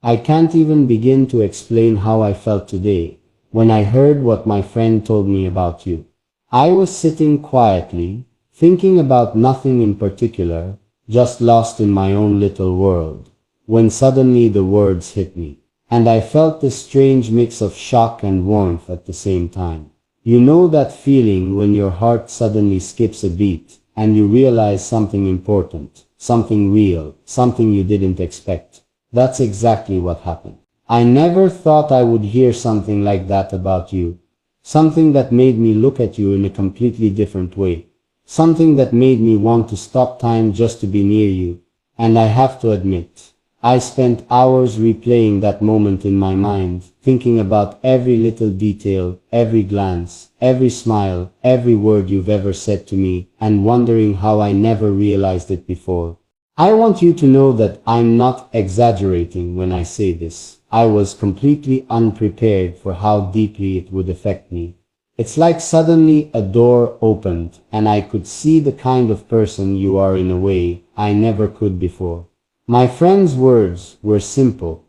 I can't even begin to explain how I felt today when I heard what my friend told me about you. I was sitting quietly, thinking about nothing in particular, just lost in my own little world, when suddenly the words hit me, and I felt this strange mix of shock and warmth at the same time. You know that feeling when your heart suddenly skips a beat, and you realize something important, something real, something you didn't expect. That's exactly what happened. I never thought I would hear something like that about you. Something that made me look at you in a completely different way. Something that made me want to stop time just to be near you. And I have to admit, I spent hours replaying that moment in my mind, thinking about every little detail, every glance, every smile, every word you've ever said to me, and wondering how I never realized it before. I want you to know that I'm not exaggerating when I say this. I was completely unprepared for how deeply it would affect me. It's like suddenly a door opened and I could see the kind of person you are in a way I never could before. My friend's words were simple,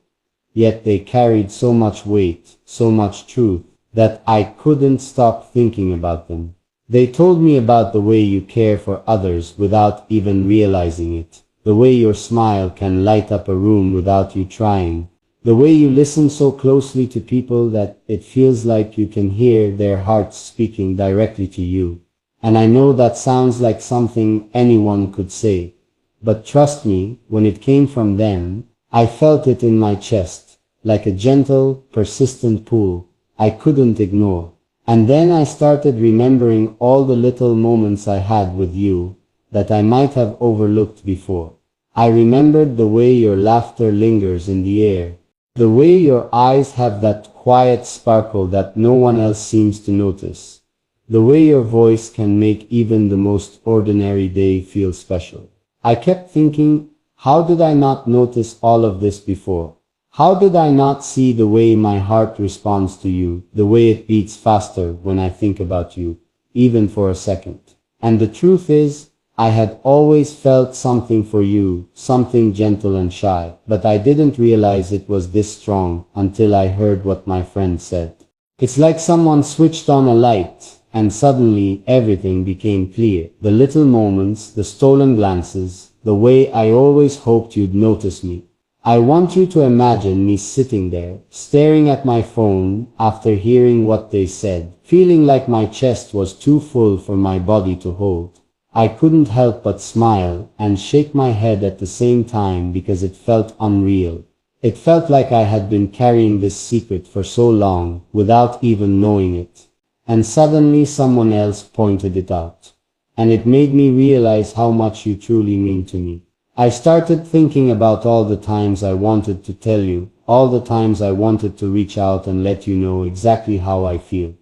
yet they carried so much weight, so much truth, that I couldn't stop thinking about them. They told me about the way you care for others without even realizing it. The way your smile can light up a room without you trying. The way you listen so closely to people that it feels like you can hear their hearts speaking directly to you. And I know that sounds like something anyone could say. But trust me, when it came from them, I felt it in my chest, like a gentle, persistent pull I couldn't ignore. And then I started remembering all the little moments I had with you that I might have overlooked before. I remembered the way your laughter lingers in the air, the way your eyes have that quiet sparkle that no one else seems to notice, the way your voice can make even the most ordinary day feel special. I kept thinking, how did I not notice all of this before? How did I not see the way my heart responds to you, the way it beats faster when I think about you, even for a second? And the truth is, I had always felt something for you, something gentle and shy, but I didn't realize it was this strong until I heard what my friend said. It's like someone switched on a light, and suddenly everything became clear. The little moments, the stolen glances, the way I always hoped you'd notice me. I want you to imagine me sitting there, staring at my phone after hearing what they said, feeling like my chest was too full for my body to hold. I couldn't help but smile and shake my head at the same time because it felt unreal. It felt like I had been carrying this secret for so long without even knowing it. And suddenly someone else pointed it out. And it made me realize how much you truly mean to me. I started thinking about all the times I wanted to tell you, all the times I wanted to reach out and let you know exactly how I feel.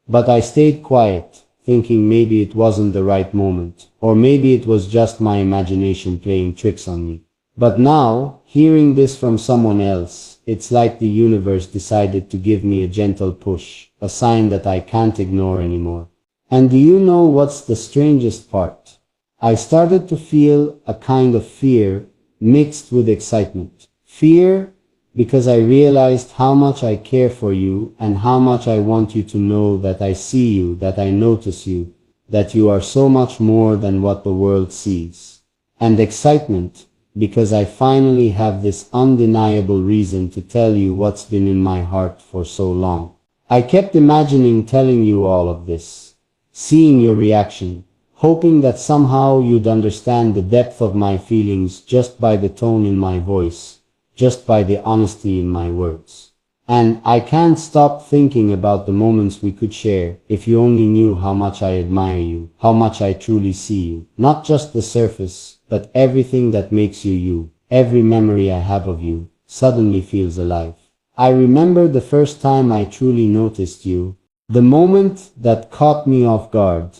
But I stayed quiet, thinking maybe it wasn't the right moment, or maybe it was just my imagination playing tricks on me. But now, hearing this from someone else, it's like the universe decided to give me a gentle push, a sign that I can't ignore anymore. And do you know what's the strangest part? I started to feel a kind of fear mixed with excitement. Fear because I realized how much I care for you and how much I want you to know that I see you, that I notice you, that you are so much more than what the world sees. And excitement because I finally have this undeniable reason to tell you what's been in my heart for so long. I kept imagining telling you all of this, seeing your reaction, hoping that somehow you'd understand the depth of my feelings just by the tone in my voice, just by the honesty in my words. And I can't stop thinking about the moments we could share if you only knew how much I admire you, how much I truly see you. Not just the surface, but everything that makes you you. Every memory I have of you suddenly feels alive. I remember the first time I truly noticed you, the moment that caught me off guard,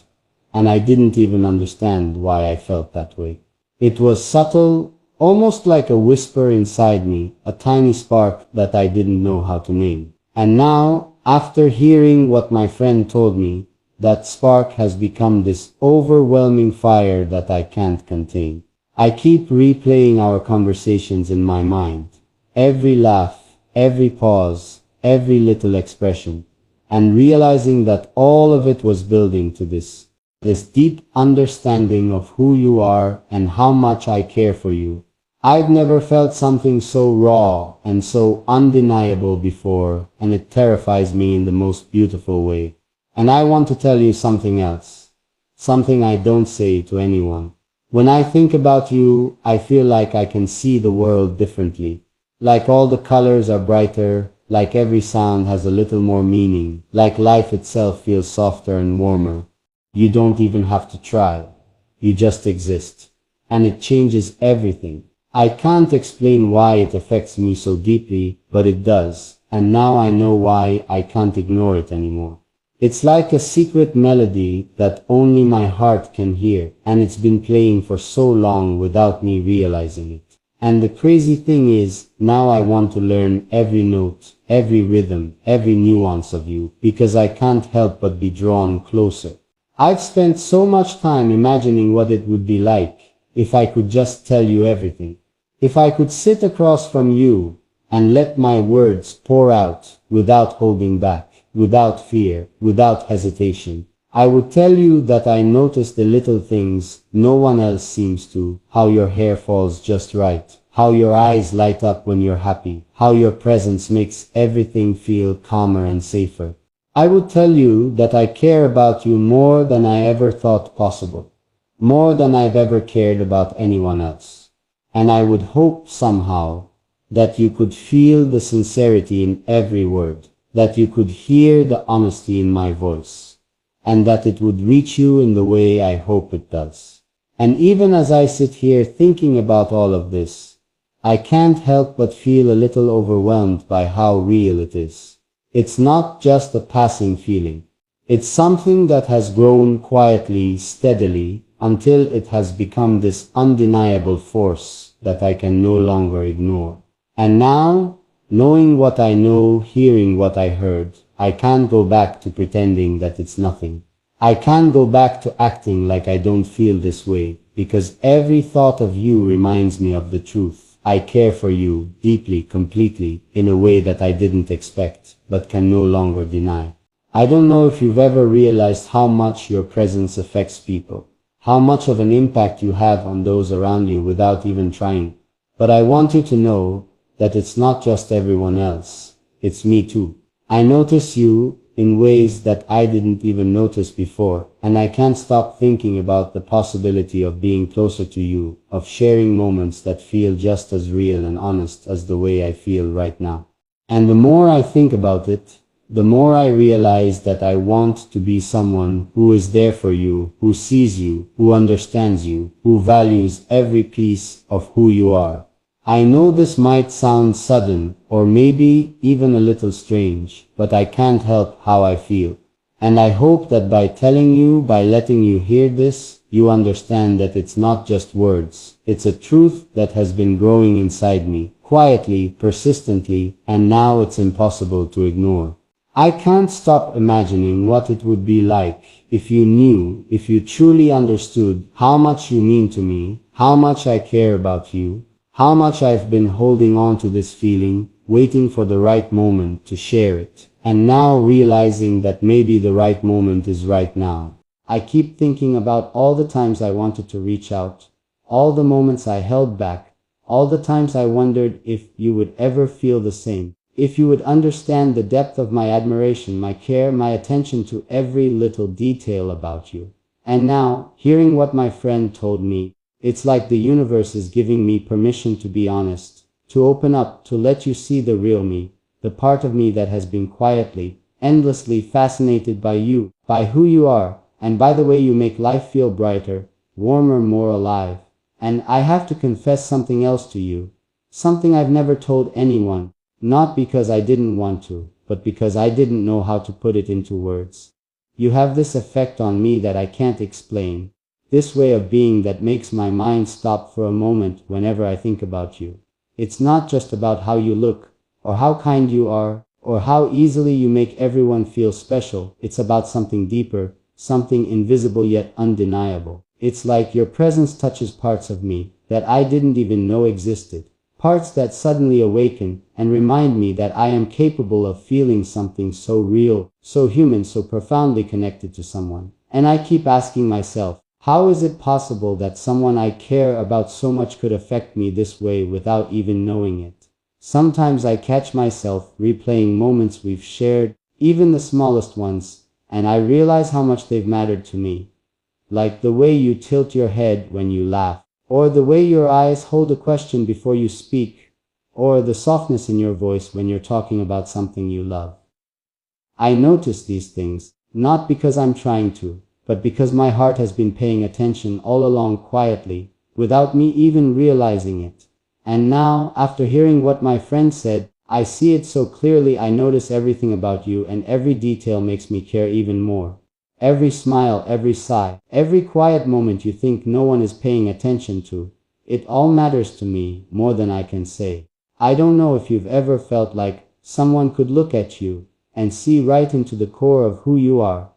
and I didn't even understand why I felt that way. It was subtle, almost like a whisper inside me, a tiny spark that I didn't know how to name. And now, after hearing what my friend told me, that spark has become this overwhelming fire that I can't contain. I keep replaying our conversations in my mind, every laugh, every pause, every little expression, and realizing that all of it was building to this deep understanding of who you are and how much I care for you. I've never felt something so raw and so undeniable before, and it terrifies me in the most beautiful way. And I want to tell you something else, something I don't say to anyone. When I think about you, I feel like I can see the world differently. Like all the colors are brighter, like every sound has a little more meaning, like life itself feels softer and warmer. You don't even have to try. You just exist. And it changes everything. I can't explain why it affects me so deeply, but it does. And now I know why I can't ignore it anymore. It's like a secret melody that only my heart can hear, and it's been playing for so long without me realizing it. And the crazy thing is, now I want to learn every note, every rhythm, every nuance of you, because I can't help but be drawn closer. I've spent so much time imagining what it would be like if I could just tell you everything. If I could sit across from you and let my words pour out without holding back, without fear, without hesitation. I would tell you that I notice the little things no one else seems to, how your hair falls just right, how your eyes light up when you're happy, how your presence makes everything feel calmer and safer. I would tell you that I care about you more than I ever thought possible, more than I've ever cared about anyone else. And I would hope somehow that you could feel the sincerity in every word, that you could hear the honesty in my voice, and that it would reach you in the way I hope it does. And even as I sit here thinking about all of this, I can't help but feel a little overwhelmed by how real it is. It's not just a passing feeling. It's something that has grown quietly, steadily, until it has become this undeniable force that I can no longer ignore. And now, knowing what I know, hearing what I heard, I can't go back to pretending that it's nothing. I can't go back to acting like I don't feel this way, because every thought of you reminds me of the truth. I care for you, deeply, completely, in a way that I didn't expect, but can no longer deny. I don't know if you've ever realized how much your presence affects people, how much of an impact you have on those around you without even trying. But I want you to know that it's not just everyone else, it's me too. I notice you in ways that I didn't even notice before, and I can't stop thinking about the possibility of being closer to you, of sharing moments that feel just as real and honest as the way I feel right now. And the more I think about it, the more I realize that I want to be someone who is there for you, who sees you, who understands you, who values every piece of who you are. I know this might sound sudden, or maybe even a little strange, but I can't help how I feel. And I hope that by telling you, by letting you hear this, you understand that it's not just words. It's a truth that has been growing inside me, quietly, persistently, and now it's impossible to ignore. I can't stop imagining what it would be like if you knew, if you truly understood how much you mean to me, how much I care about you, how much I've been holding on to this feeling, waiting for the right moment to share it, and now realizing that maybe the right moment is right now. I keep thinking about all the times I wanted to reach out, all the moments I held back, all the times I wondered if you would ever feel the same, if you would understand the depth of my admiration, my care, my attention to every little detail about you. And now, hearing what my friend told me, it's like the universe is giving me permission to be honest, to open up, to let you see the real me, the part of me that has been quietly, endlessly fascinated by you, by who you are, and by the way you make life feel brighter, warmer, more alive. And I have to confess something else to you, something I've never told anyone, not because I didn't want to, but because I didn't know how to put it into words. You have this effect on me that I can't explain. This way of being that makes my mind stop for a moment whenever I think about you. It's not just about how you look, or how kind you are, or how easily you make everyone feel special. It's about something deeper, something invisible yet undeniable. It's like your presence touches parts of me that I didn't even know existed, parts that suddenly awaken and remind me that I am capable of feeling something so real, so human, so profoundly connected to someone. And I keep asking myself, how is it possible that someone I care about so much could affect me this way without even knowing it? Sometimes I catch myself replaying moments we've shared, even the smallest ones, and I realize how much they've mattered to me. Like the way you tilt your head when you laugh, or the way your eyes hold a question before you speak, or the softness in your voice when you're talking about something you love. I notice these things, not because I'm trying to, but because my heart has been paying attention all along quietly, without me even realizing it. And now, after hearing what my friend said, I see it so clearly. I notice everything about you, and every detail makes me care even more. Every smile, every sigh, every quiet moment you think no one is paying attention to, it all matters to me more than I can say. I don't know if you've ever felt like someone could look at you and see right into the core of who you are.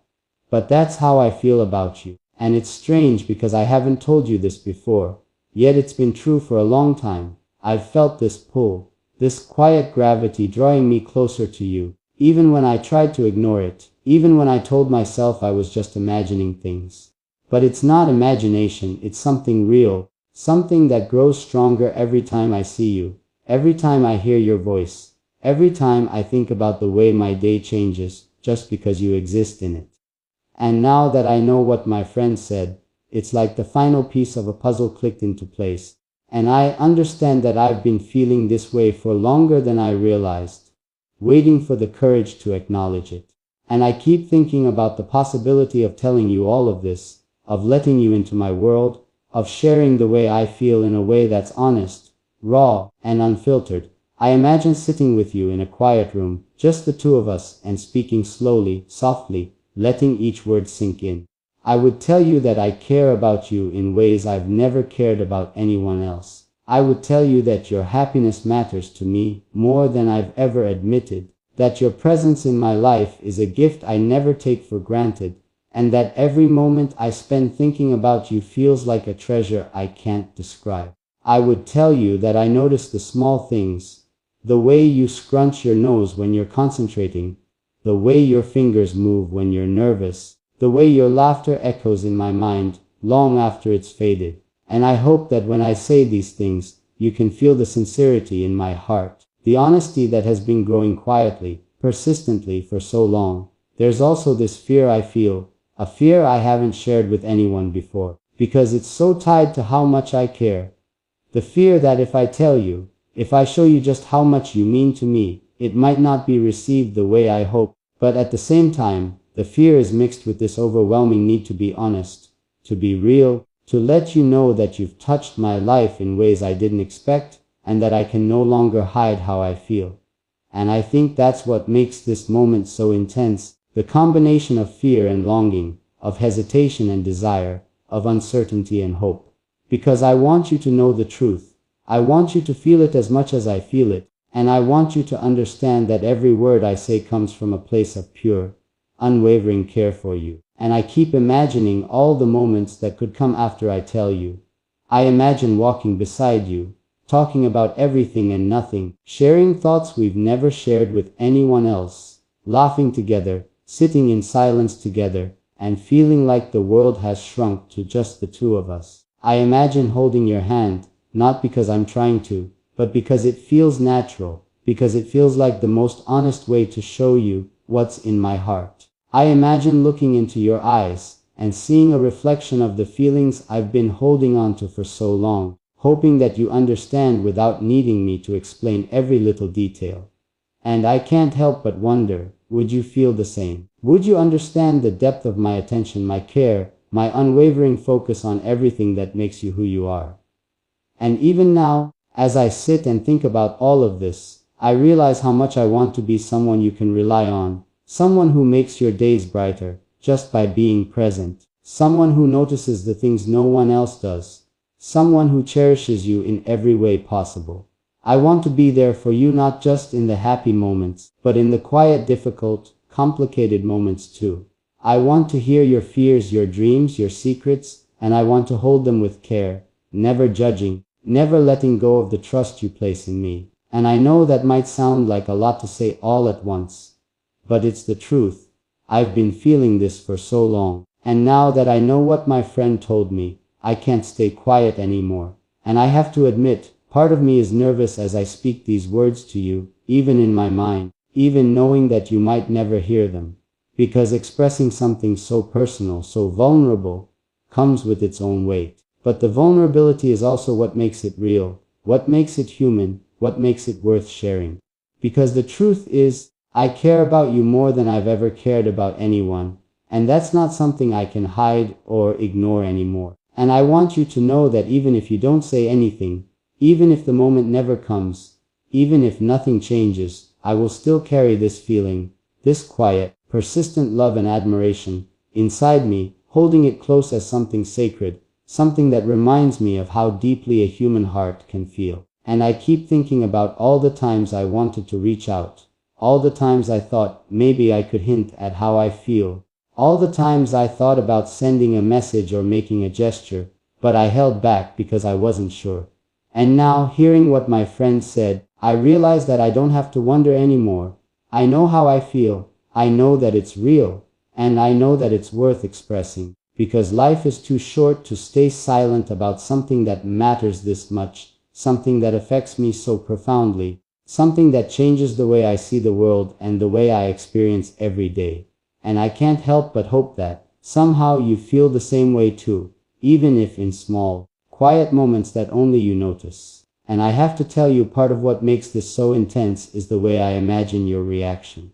But that's how I feel about you. And it's strange because I haven't told you this before, yet it's been true for a long time. I've felt this pull, this quiet gravity drawing me closer to you, even when I tried to ignore it, even when I told myself I was just imagining things. But it's not imagination, it's something real, something that grows stronger every time I see you, every time I hear your voice, every time I think about the way my day changes just because you exist in it. And now that I know what my friend said, it's like the final piece of a puzzle clicked into place. And I understand that I've been feeling this way for longer than I realized, waiting for the courage to acknowledge it. And I keep thinking about the possibility of telling you all of this, of letting you into my world, of sharing the way I feel in a way that's honest, raw, and unfiltered. I imagine sitting with you in a quiet room, just the two of us, and speaking slowly, softly, letting each word sink in. I would tell you that I care about you in ways I've never cared about anyone else. I would tell you that your happiness matters to me more than I've ever admitted, that your presence in my life is a gift I never take for granted, and that every moment I spend thinking about you feels like a treasure I can't describe. I would tell you that I notice the small things, the way you scrunch your nose when you're concentrating, the way your fingers move when you're nervous, the way your laughter echoes in my mind long after it's faded. And I hope that when I say these things, you can feel the sincerity in my heart, the honesty that has been growing quietly, persistently for so long. There's also this fear I feel, a fear I haven't shared with anyone before, because it's so tied to how much I care. The fear that if I tell you, if I show you just how much you mean to me, it might not be received the way I hope. But at the same time, the fear is mixed with this overwhelming need to be honest, to be real, to let you know that you've touched my life in ways I didn't expect, and that I can no longer hide how I feel. And I think that's what makes this moment so intense, the combination of fear and longing, of hesitation and desire, of uncertainty and hope. Because I want you to know the truth. I want you to feel it as much as I feel it. And I want you to understand that every word I say comes from a place of pure, unwavering care for you. And I keep imagining all the moments that could come after I tell you. I imagine walking beside you, talking about everything and nothing, sharing thoughts we've never shared with anyone else, laughing together, sitting in silence together, and feeling like the world has shrunk to just the two of us. I imagine holding your hand, not because I'm trying to, but because it feels natural, because it feels like the most honest way to show you what's in my heart. I imagine looking into your eyes and seeing a reflection of the feelings I've been holding on to for so long, hoping that you understand without needing me to explain every little detail. And I can't help but wonder, would you feel the same? Would you understand the depth of my attention, my care, my unwavering focus on everything that makes you who you are? And even now, as I sit and think about all of this, I realize how much I want to be someone you can rely on, someone who makes your days brighter just by being present, someone who notices the things no one else does, someone who cherishes you in every way possible. I want to be there for you not just in the happy moments, but in the quiet, difficult, complicated moments too. I want to hear your fears, your dreams, your secrets, and I want to hold them with care, never judging, never letting go of the trust you place in me. And I know that might sound like a lot to say all at once, but it's the truth. I've been feeling this for so long, and now that I know what my friend told me, I can't stay quiet anymore. And I have to admit, part of me is nervous as I speak these words to you, even in my mind, even knowing that you might never hear them. Because expressing something so personal, so vulnerable, comes with its own weight. But the vulnerability is also what makes it real, what makes it human, what makes it worth sharing. Because the truth is, I care about you more than I've ever cared about anyone, and that's not something I can hide or ignore anymore. And I want you to know that even if you don't say anything, even if the moment never comes, even if nothing changes, I will still carry this feeling, this quiet, persistent love and admiration, inside me, holding it close as something sacred, something that reminds me of how deeply a human heart can feel. And I keep thinking about all the times I wanted to reach out, all the times I thought maybe I could hint at how I feel, all the times I thought about sending a message or making a gesture, but I held back because I wasn't sure. And now, hearing what my friend said, I realize that I don't have to wonder anymore. I know how I feel, I know that it's real, and I know that it's worth expressing, because life is too short to stay silent about something that matters this much, something that affects me so profoundly, something that changes the way I see the world and the way I experience every day. And I can't help but hope that, somehow you feel the same way too, even if in small, quiet moments that only you notice. And I have to tell you, part of what makes this so intense is the way I imagine your reaction.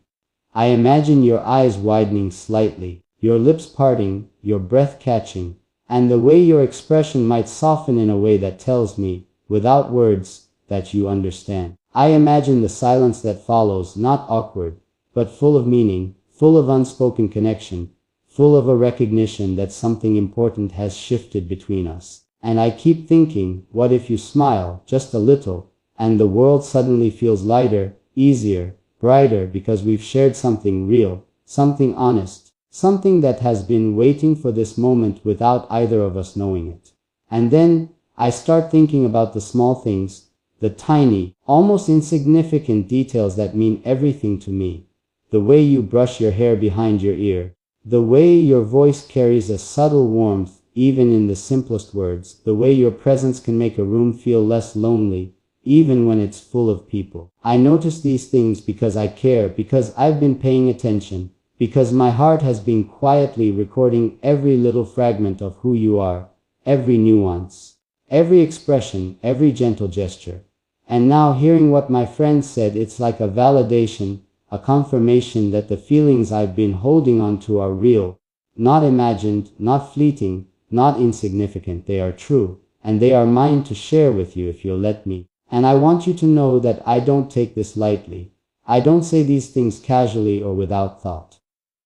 I imagine your eyes widening slightly, your lips parting, your breath catching, and the way your expression might soften in a way that tells me, without words, that you understand. I imagine the silence that follows, not awkward, but full of meaning, full of unspoken connection, full of a recognition that something important has shifted between us. And I keep thinking, what if you smile, just a little, and the world suddenly feels lighter, easier, brighter because we've shared something real, something honest, something that has been waiting for this moment without either of us knowing it. And then, I start thinking about the small things, the tiny, almost insignificant details that mean everything to me. The way you brush your hair behind your ear, the way your voice carries a subtle warmth even in the simplest words, the way your presence can make a room feel less lonely, even when it's full of people. I notice these things because I care, because I've been paying attention, because my heart has been quietly recording every little fragment of who you are, every nuance, every expression, every gentle gesture. And now, hearing what my friend said, it's like a validation, a confirmation that the feelings I've been holding on to are real, not imagined, not fleeting, not insignificant. They are true, and they are mine to share with you if you'll let me. And I want you to know that I don't take this lightly. I don't say these things casually or without thought.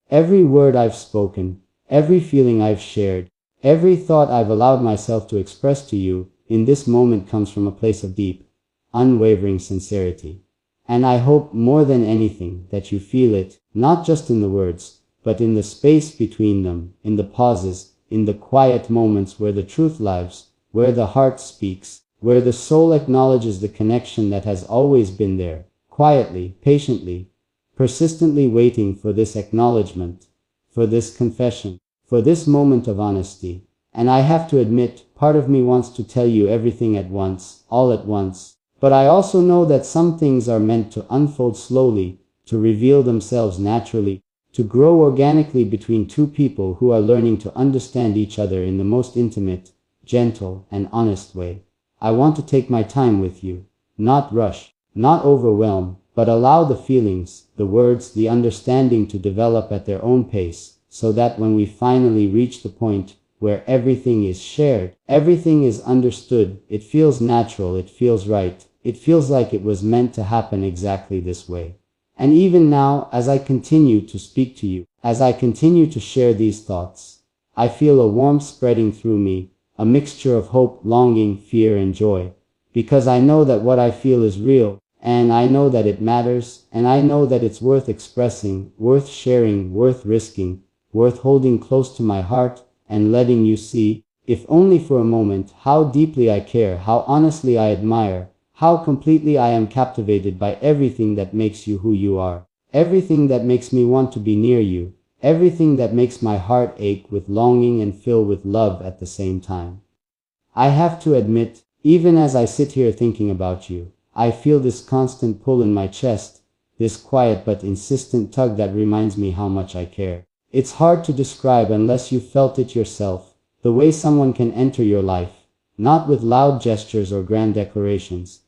Every word I've spoken, every feeling I've shared, every thought I've allowed myself to express to you in this moment comes from a place of deep, unwavering sincerity. And I hope more than anything that you feel it, not just in the words, but in the space between them, in the pauses, in the quiet moments where the truth lives, where the heart speaks, where the soul acknowledges the connection that has always been there, quietly, patiently, persistently waiting for this acknowledgement, for this confession, for this moment of honesty. And I have to admit, part of me wants to tell you everything at once, all at once. But I also know that some things are meant to unfold slowly, to reveal themselves naturally, to grow organically between two people who are learning to understand each other in the most intimate, gentle, and honest way. I want to take my time with you, not rush, not overwhelm, but allow the feelings, the words, the understanding to develop at their own pace, so that when we finally reach the point where everything is shared, everything is understood, it feels natural, it feels right, it feels like it was meant to happen exactly this way. And even now, as I continue to speak to you, as I continue to share these thoughts, I feel a warmth spreading through me, a mixture of hope, longing, fear, and joy, because I know that what I feel is real, and I know that it matters, and I know that it's worth expressing, worth sharing, worth risking, worth holding close to my heart, and letting you see, if only for a moment, how deeply I care, how honestly I admire, how completely I am captivated by everything that makes you who you are, everything that makes me want to be near you, everything that makes my heart ache with longing and fill with love at the same time. I have to admit, even as I sit here thinking about you, I feel this constant pull in my chest, this quiet but insistent tug that reminds me how much I care. It's hard to describe unless you felt it yourself, the way someone can enter your life, not with loud gestures or grand declarations,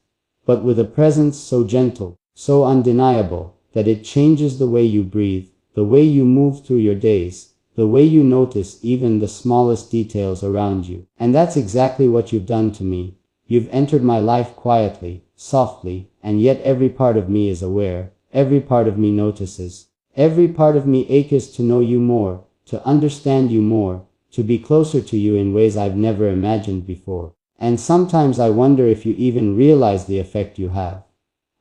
but with a presence so gentle, so undeniable, that it changes the way you breathe, the way you move through your days, the way you notice even the smallest details around you. And that's exactly what you've done to me. You've entered my life quietly, softly, and yet every part of me is aware, every part of me notices, every part of me aches to know you more, to understand you more, to be closer to you in ways I've never imagined before. And sometimes I wonder if you even realize the effect you have.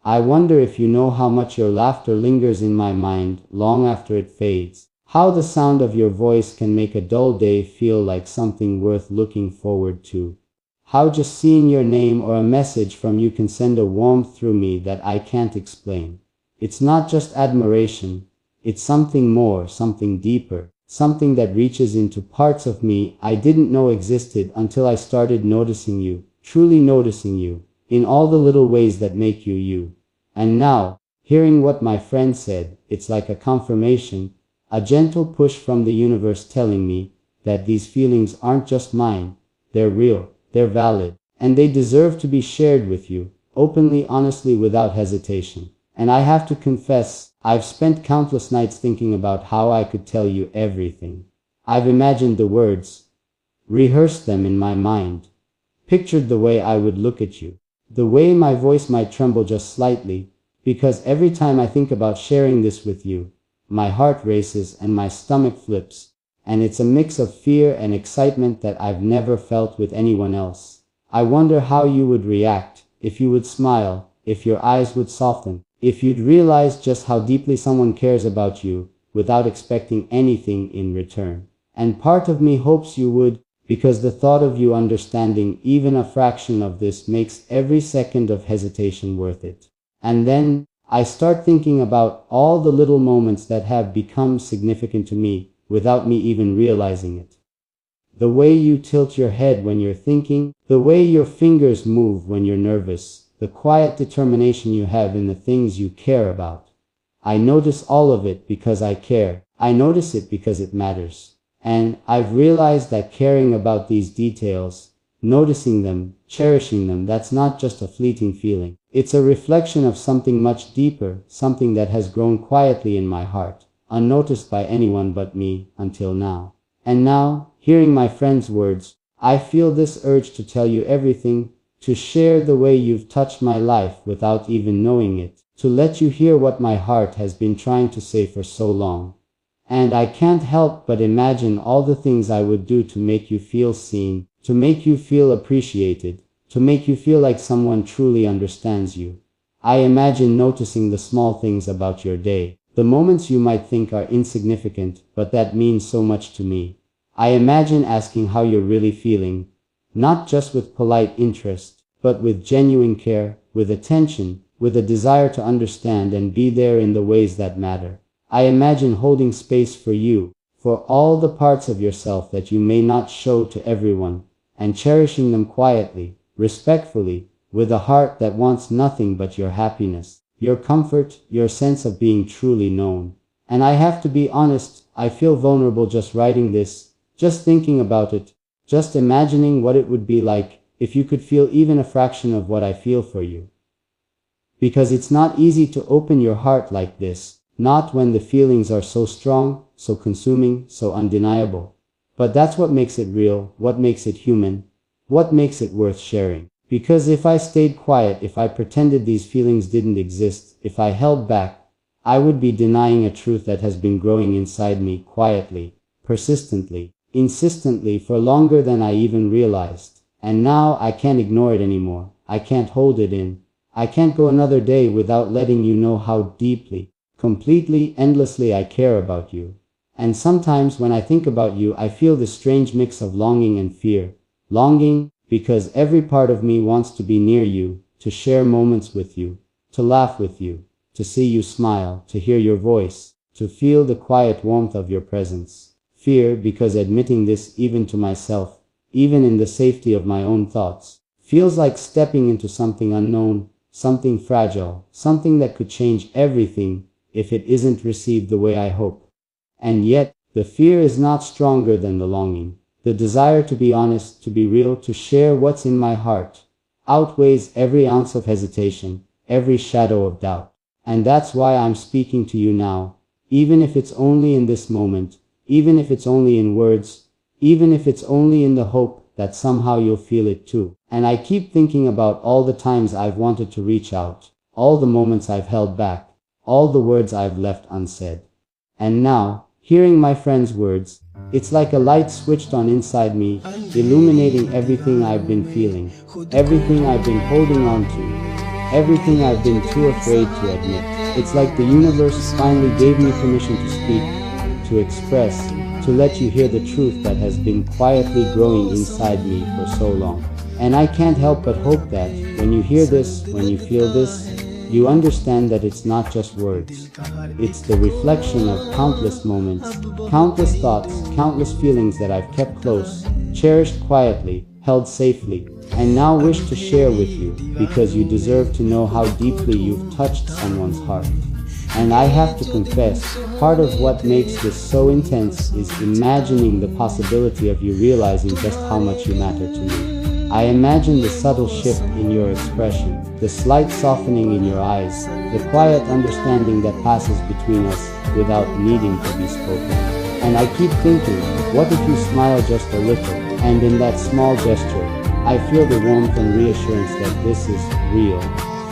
I wonder if you know how much your laughter lingers in my mind long after it fades, how the sound of your voice can make a dull day feel like something worth looking forward to, how just seeing your name or a message from you can send a warmth through me that I can't explain. It's not just admiration, it's something more, something deeper, something that reaches into parts of me I didn't know existed until I started noticing you, truly noticing you, in all the little ways that make you you. And now, hearing what my friend said, it's like a confirmation, a gentle push from the universe telling me that these feelings aren't just mine, they're real, they're valid, and they deserve to be shared with you, openly, honestly, without hesitation. And I have to confess, I've spent countless nights thinking about how I could tell you everything. I've imagined the words, rehearsed them in my mind, pictured the way I would look at you, the way my voice might tremble just slightly, because every time I think about sharing this with you, my heart races and my stomach flips, and it's a mix of fear and excitement that I've never felt with anyone else. I wonder how you would react, if you would smile, if your eyes would soften, if you'd realize just how deeply someone cares about you, without expecting anything in return. And part of me hopes you would, because the thought of you understanding even a fraction of this makes every second of hesitation worth it. And then, I start thinking about all the little moments that have become significant to me, without me even realizing it. The way you tilt your head when you're thinking, the way your fingers move when you're nervous, the quiet determination you have in the things you care about. I notice all of it because I care. I notice it because it matters. And I've realized that caring about these details, noticing them, cherishing them, that's not just a fleeting feeling. It's a reflection of something much deeper, something that has grown quietly in my heart, unnoticed by anyone but me until now. And now, hearing my friend's words, I feel this urge to tell you everything, to share the way you've touched my life without even knowing it, to let you hear what my heart has been trying to say for so long. And I can't help but imagine all the things I would do to make you feel seen, to make you feel appreciated, to make you feel like someone truly understands you. I imagine noticing the small things about your day, the moments you might think are insignificant, but that mean so much to me. I imagine asking how you're really feeling, not just with polite interest, but with genuine care, with attention, with a desire to understand and be there in the ways that matter. I imagine holding space for you, for all the parts of yourself that you may not show to everyone, and cherishing them quietly, respectfully, with a heart that wants nothing but your happiness, your comfort, your sense of being truly known. And I have to be honest, I feel vulnerable just writing this, just thinking about it, just imagining what it would be like if you could feel even a fraction of what I feel for you. Because it's not easy to open your heart like this, not when the feelings are so strong, so consuming, so undeniable. But that's what makes it real, what makes it human, what makes it worth sharing. Because if I stayed quiet, if I pretended these feelings didn't exist, if I held back, I would be denying a truth that has been growing inside me quietly, persistently, insistently for longer than I even realized. And now I can't ignore it anymore. I can't hold it in. I can't go another day without letting you know how deeply, completely, endlessly I care about you. And sometimes when I think about you, I feel this strange mix of longing and fear. Longing, because every part of me wants to be near you, to share moments with you, to laugh with you, to see you smile, to hear your voice, to feel the quiet warmth of your presence. Fear, because admitting this even to myself, even in the safety of my own thoughts, feels like stepping into something unknown, something fragile, something that could change everything if it isn't received the way I hope. And yet, the fear is not stronger than the longing. The desire to be honest, to be real, to share what's in my heart, outweighs every ounce of hesitation, every shadow of doubt. And that's why I'm speaking to you now, even if it's only in this moment, even if it's only in words, even if it's only in the hope that somehow you'll feel it too. And I keep thinking about all the times I've wanted to reach out, all the moments I've held back, all the words I've left unsaid. And now, hearing my friend's words, it's like a light switched on inside me, illuminating everything I've been feeling, everything I've been holding on to, everything I've been too afraid to admit. It's like the universe finally gave me permission to speak, to express, to let you hear the truth that has been quietly growing inside me for so long. And I can't help but hope that, when you hear this, when you feel this, you understand that it's not just words. It's the reflection of countless moments, countless thoughts, countless feelings that I've kept close, cherished quietly, held safely, and now wish to share with you, because you deserve to know how deeply you've touched someone's heart. And I have to confess, part of what makes this so intense is imagining the possibility of you realizing just how much you matter to me. I imagine the subtle shift in your expression, the slight softening in your eyes, the quiet understanding that passes between us without needing to be spoken. And I keep thinking, what if you smile just a little, and in that small gesture, I feel the warmth and reassurance that this is real,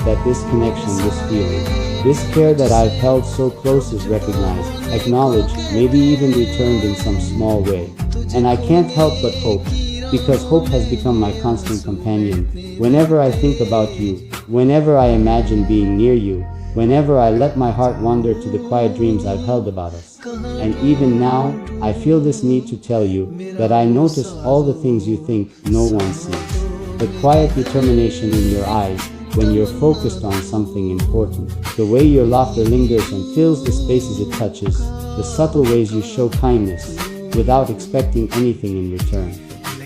that this connection, this feeling, this care that I've held so close is recognized, acknowledged, maybe even returned in some small way. And I can't help but hope, because hope has become my constant companion. Whenever I think about you, whenever I imagine being near you, whenever I let my heart wander to the quiet dreams I've held about us. And even now, I feel this need to tell you that I notice all the things you think no one sees. The quiet determination in your eyes when you're focused on something important, the way your laughter lingers and fills the spaces it touches, the subtle ways you show kindness without expecting anything in return.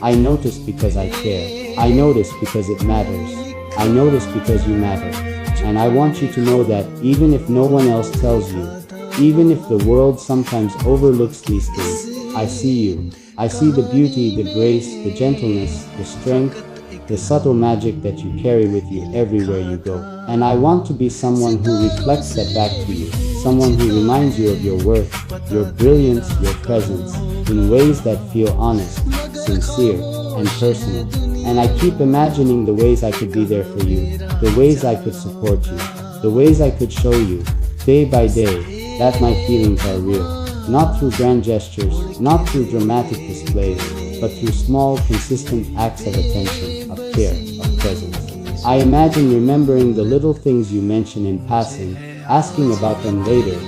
I notice because I care. I notice because it matters. I notice because you matter. And I want you to know that even if no one else tells you, even if the world sometimes overlooks these things, I see you. I see the beauty, the grace, the gentleness, the strength, the subtle magic that you carry with you everywhere you go. And I want to be someone who reflects that back to you, someone who reminds you of your worth, your brilliance, your presence, in ways that feel honest, sincere, and personal. And I keep imagining the ways I could be there for you, the ways I could support you, the ways I could show you, day by day, that my feelings are real. Not through grand gestures, not through dramatic displays, but through small, consistent acts of attention, of care, of presence. I imagine remembering the little things you mention in passing, asking about them later,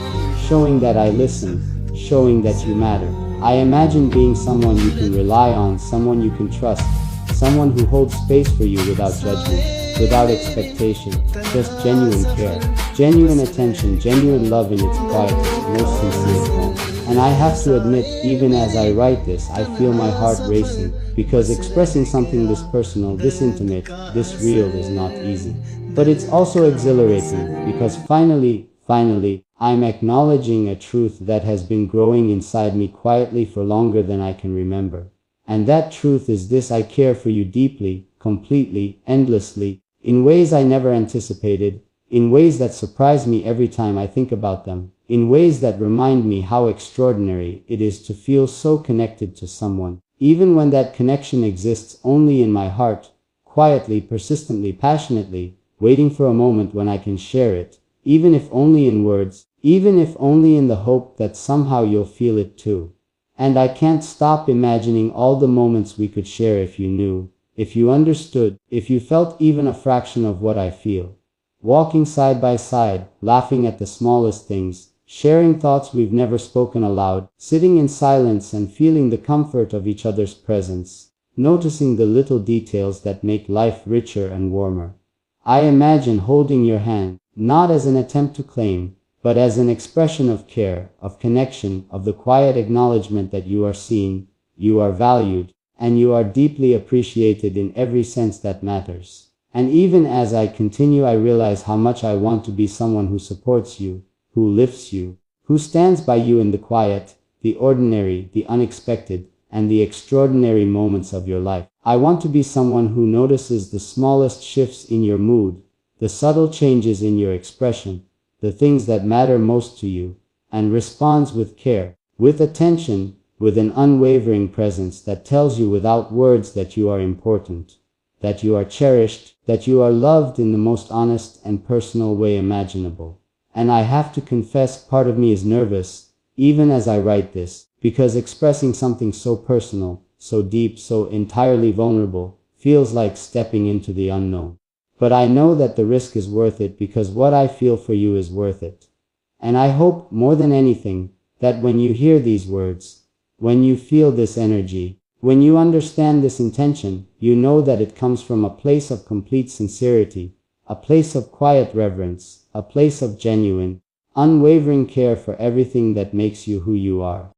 showing that I listen, showing that you matter. I imagine being someone you can rely on, someone you can trust, someone who holds space for you without judgment, without expectation, just genuine care, genuine attention, genuine love in its quietest, most sincere form. And I have to admit, even as I write this, I feel my heart racing, because expressing something this personal, this intimate, this real is not easy. But it's also exhilarating, because finally, I'm acknowledging a truth that has been growing inside me quietly for longer than I can remember. And that truth is this: I care for you deeply, completely, endlessly, in ways I never anticipated, in ways that surprise me every time I think about them, in ways that remind me how extraordinary it is to feel so connected to someone, even when that connection exists only in my heart, quietly, persistently, passionately, waiting for a moment when I can share it, even if only in words, even if only in the hope that somehow you'll feel it too. And I can't stop imagining all the moments we could share if you knew, if you understood, if you felt even a fraction of what I feel. Walking side by side, laughing at the smallest things, sharing thoughts we've never spoken aloud, sitting in silence and feeling the comfort of each other's presence, noticing the little details that make life richer and warmer. I imagine holding your hand, not as an attempt to claim, but as an expression of care, of connection, of the quiet acknowledgement that you are seen, you are valued, and you are deeply appreciated in every sense that matters. And even as I continue, I realize how much I want to be someone who supports you, who lifts you, who stands by you in the quiet, the ordinary, the unexpected, and the extraordinary moments of your life. I want to be someone who notices the smallest shifts in your mood, the subtle changes in your expression, the things that matter most to you, and responds with care, with attention, with an unwavering presence that tells you without words that you are important, that you are cherished, that you are loved in the most honest and personal way imaginable. And I have to confess, part of me is nervous, even as I write this, because expressing something so personal, so deep, so entirely vulnerable, feels like stepping into the unknown. But I know that the risk is worth it because what I feel for you is worth it. And I hope, more than anything, that when you hear these words, when you feel this energy, when you understand this intention, you know that it comes from a place of complete sincerity, a place of quiet reverence, a place of genuine, unwavering care for everything that makes you who you are.